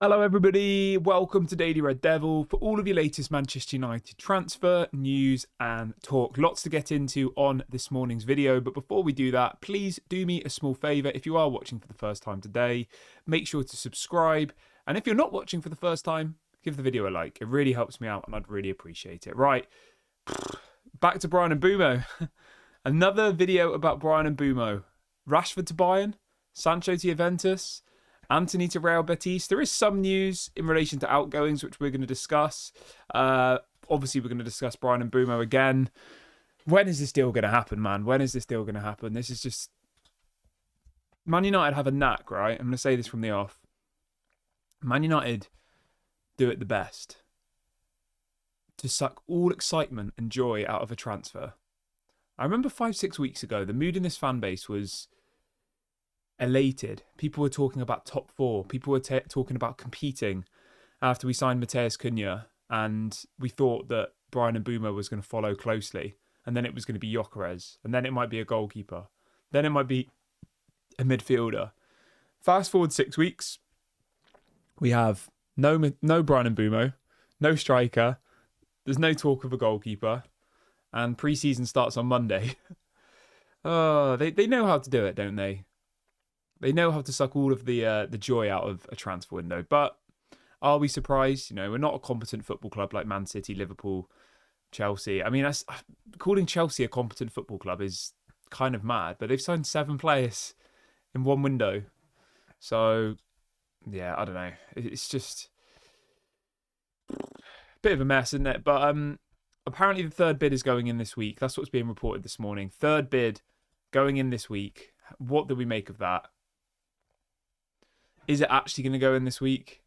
Hello everybody, welcome to Daily Red Devil for all of your latest Manchester United transfer, news and talk. Lots to get into on this morning's video, but before we do that, please do me a small favour. If you are watching for the first time today, make sure to subscribe. And if you're not watching for the first time, give the video a like. It really helps me out and I'd really appreciate it. Right, back to Bryan Mbuemo. Another video about Bryan Mbuemo. Rashford to Bayern, Sancho to Juventus, Anthony to Real Betis. There is some news in relation to outgoings, which we're going to discuss. Obviously, we're going to discuss Bryan Mbuemo again. When is this deal going to happen, man? When is this deal going to happen? This is just... Man United have a knack, right? I'm going to say this from the off. Man United do it the best. To suck all excitement and joy out of a transfer. I remember 5-6 weeks ago, the mood in this fan base was elated. People were talking about top four. People were talking about competing after we signed Matheus Cunha, and we thought that Bryan Mbuemo was going to follow closely, and then it was going to be Gyökeres, and then it might be a goalkeeper, then it might be a midfielder. Fast forward 6 weeks, we have no Bryan Mbuemo, no striker, there's no talk of a goalkeeper, and pre-season starts on Monday. Oh, they know how to do it, don't they? They know how to suck all of the joy out of a transfer window. But are we surprised? You know, we're not a competent football club like Man City, Liverpool, Chelsea. I mean, calling Chelsea a competent football club is kind of mad. But they've signed 7 players in one window. So, yeah, I don't know. It's just a bit of a mess, isn't it? But apparently the third bid is going in this week. That's what's being reported this morning. Third bid going in this week. What do we make of that? Is it actually going to go in this week?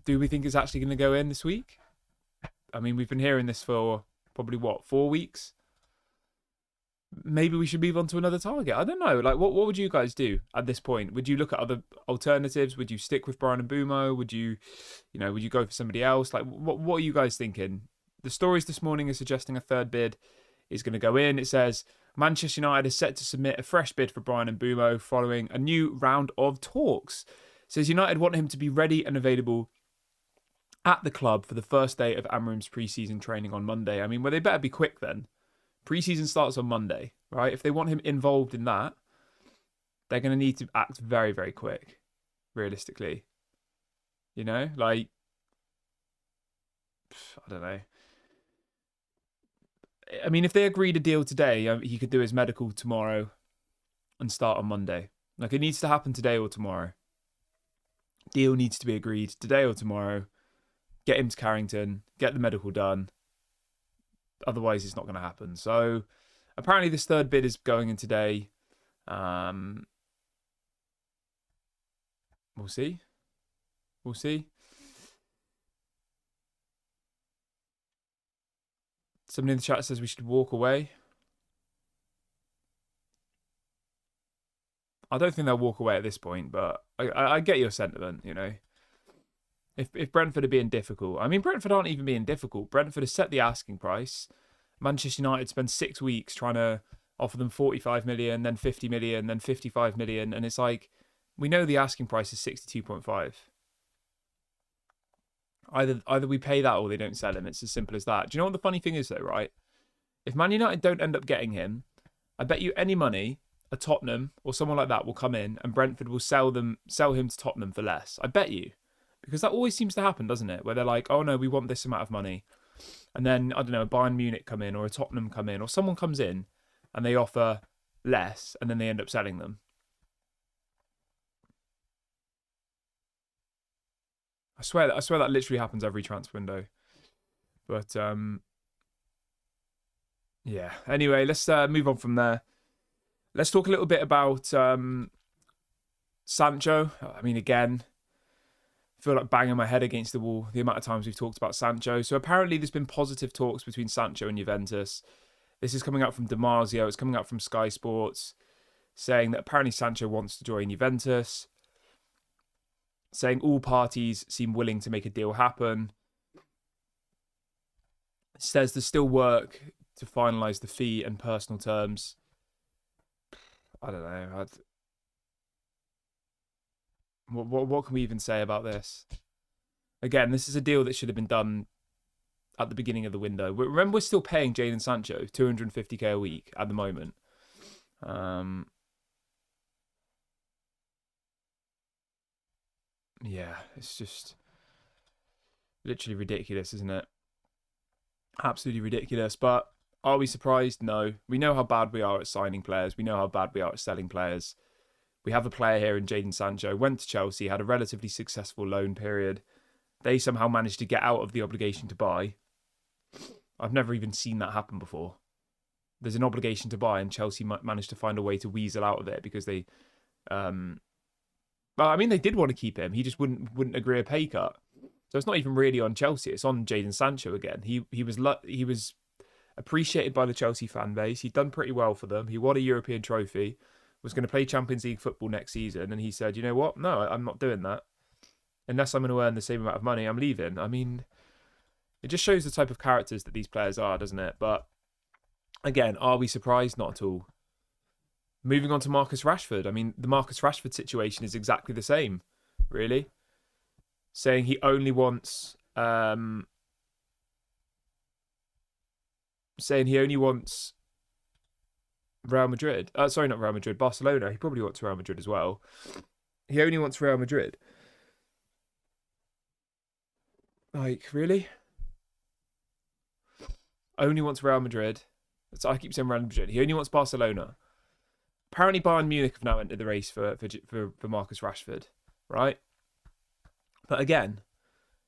Do we think it's actually going to go in this week? I mean, we've been hearing this for probably, 4 weeks? Maybe we should move on to another target. I don't know. Like, what would you guys do at this point? Would you look at other alternatives? Would you stick with Bryan Mbuemo? Would you go for somebody else? Like, what are you guys thinking? The stories this morning are suggesting a third bid is going to go in. It says Manchester United is set to submit a fresh bid for Bryan Mbuemo following a new round of talks. It says United want him to be ready and available at the club for the first day of Amorim's pre-season training on Monday. I mean, well, they better be quick then. Pre-season starts on Monday, right? If they want him involved in that, they're going to need to act very, very quick, realistically. You know, like, I don't know. I mean, if they agreed a deal today, he could do his medical tomorrow and start on Monday. Like, it needs to happen today or tomorrow. Deal needs to be agreed today or tomorrow. Get him to Carrington, get the medical done. Otherwise, it's not going to happen. So, apparently this third bid is going in today. We'll see. We'll see. Somebody in the chat says we should walk away. I don't think they'll walk away at this point, but I get your sentiment, you know. If Brentford are being difficult. I mean, Brentford aren't even being difficult. Brentford has set the asking price. Manchester United spent 6 weeks trying to offer them 45 million, then 50 million, then 55 million. And it's like, we know the asking price is 62.5. Either we pay that or they don't sell him. It's as simple as that. Do you know what the funny thing is, though, right? If Man United don't end up getting him, I bet you any money a Tottenham or someone like that will come in and Brentford will sell him to Tottenham for less. I bet you. Because that always seems to happen, doesn't it? Where they're like, oh no, we want this amount of money. And then, I don't know, a Bayern Munich come in or a Tottenham come in or someone comes in and they offer less and then they end up selling them. I swear that literally happens every transfer window. But, yeah. Anyway, let's move on from there. Let's talk a little bit about Sancho. I mean, again, I feel like banging my head against the wall the amount of times we've talked about Sancho. So apparently there's been positive talks between Sancho and Juventus. This is coming out from Damasio. It's coming out from Sky Sports, saying that apparently Sancho wants to join Juventus, saying all parties seem willing to make a deal happen. It says there's still work to finalise the fee and personal terms. I don't know. What can we even say about this? Again, this is a deal that should have been done at the beginning of the window. Remember, we're still paying Jadon Sancho 250k a week at the moment. Yeah, it's just literally ridiculous, isn't it? Absolutely ridiculous. But are we surprised? No. We know how bad we are at signing players. We know how bad we are at selling players. We have a player here in Jadon Sancho, went to Chelsea, had a relatively successful loan period. They somehow managed to get out of the obligation to buy. I've never even seen that happen before. There's an obligation to buy, and Chelsea managed to find a way to weasel out of it because they, well, I mean, they did want to keep him. He just wouldn't agree a pay cut. So it's not even really on Chelsea. It's on Jadon Sancho again. He was appreciated by the Chelsea fan base. He'd done pretty well for them. He won a European trophy. Was going to play Champions League football next season, and he said, "You know what? No, I'm not doing that. Unless I'm going to earn the same amount of money, I'm leaving." I mean, it just shows the type of characters that these players are, doesn't it? But again, are we surprised? Not at all. Moving on to Marcus Rashford. I mean, the Marcus Rashford situation is exactly the same, really. Saying he only wants, Real Madrid. Sorry, not Real Madrid. Barcelona. He probably wants Real Madrid as well. He only wants Real Madrid. Like, really? Only wants Real Madrid. So I keep saying Real Madrid. He only wants Barcelona. Apparently, Bayern Munich have now entered the race for Marcus Rashford, right? But again,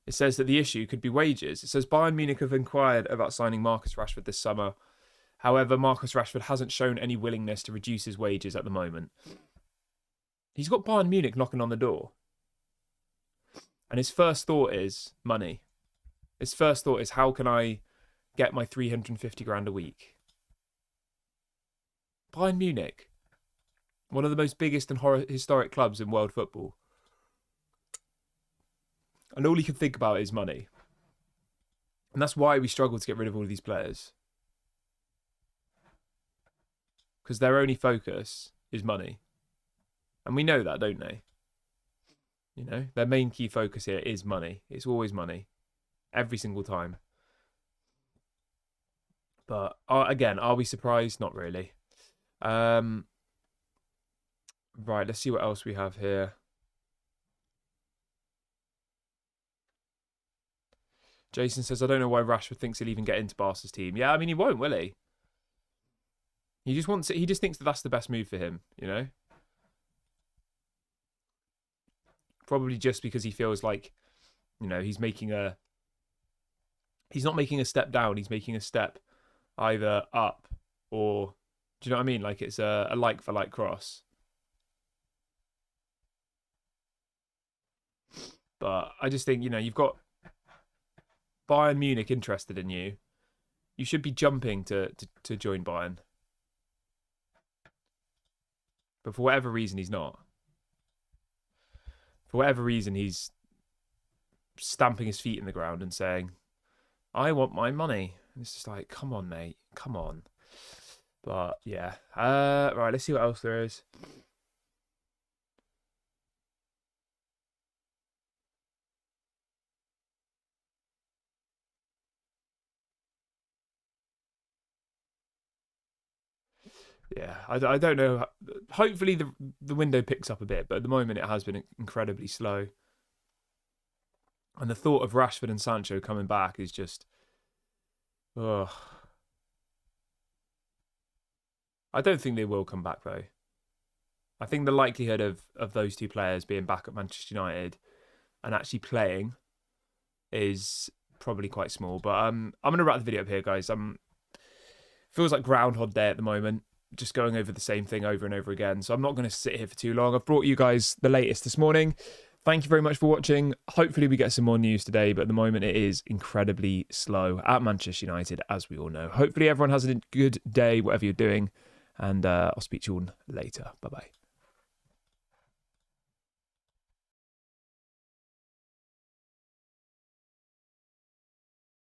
it says that the issue could be wages. It says Bayern Munich have inquired about signing Marcus Rashford this summer. However, Marcus Rashford hasn't shown any willingness to reduce his wages at the moment. He's got Bayern Munich knocking on the door. And his first thought is money. His first thought is, how can I get my 350 grand a week? Bayern Munich, one of the most biggest and historic clubs in world football. And all he can think about is money. And that's why we struggle to get rid of all of these players. Because their only focus is money. And we know that, don't they? You know, their main key focus here is money. It's always money. Every single time. But, again, are we surprised? Not really. Right, let's see what else we have here. Jason says, I don't know why Rashford thinks he'll even get into Barca's team. Yeah, I mean, he won't, will he? He just wants it. He just thinks that that's the best move for him, you know? Probably just because he feels like, you know, he's not making a step down. He's making a step either up or, do you know what I mean? Like it's a like for like cross. But I just think, you know, you've got Bayern Munich interested in you. You should be jumping to join Bayern. But for whatever reason, he's not. For whatever reason, he's stamping his feet in the ground and saying, I want my money. And it's just like, come on, mate. Come on. But, yeah. Right, let's see what else there is. Yeah, I don't know. Hopefully the window picks up a bit, but at the moment it has been incredibly slow. And the thought of Rashford and Sancho coming back is just, ugh. I don't think they will come back though. I think the likelihood of those two players being back at Manchester United and actually playing is probably quite small. But I'm gonna wrap the video up here, guys. Feels like Groundhog Day at the moment. Just going over the same thing over and over again. So I'm not going to sit here for too long. I've brought you guys the latest this morning. Thank you very much for watching. Hopefully we get some more news today, but at the moment it is incredibly slow at Manchester United, as we all know. Hopefully everyone has a good day, whatever you're doing, and I'll speak to you all later. Bye-bye.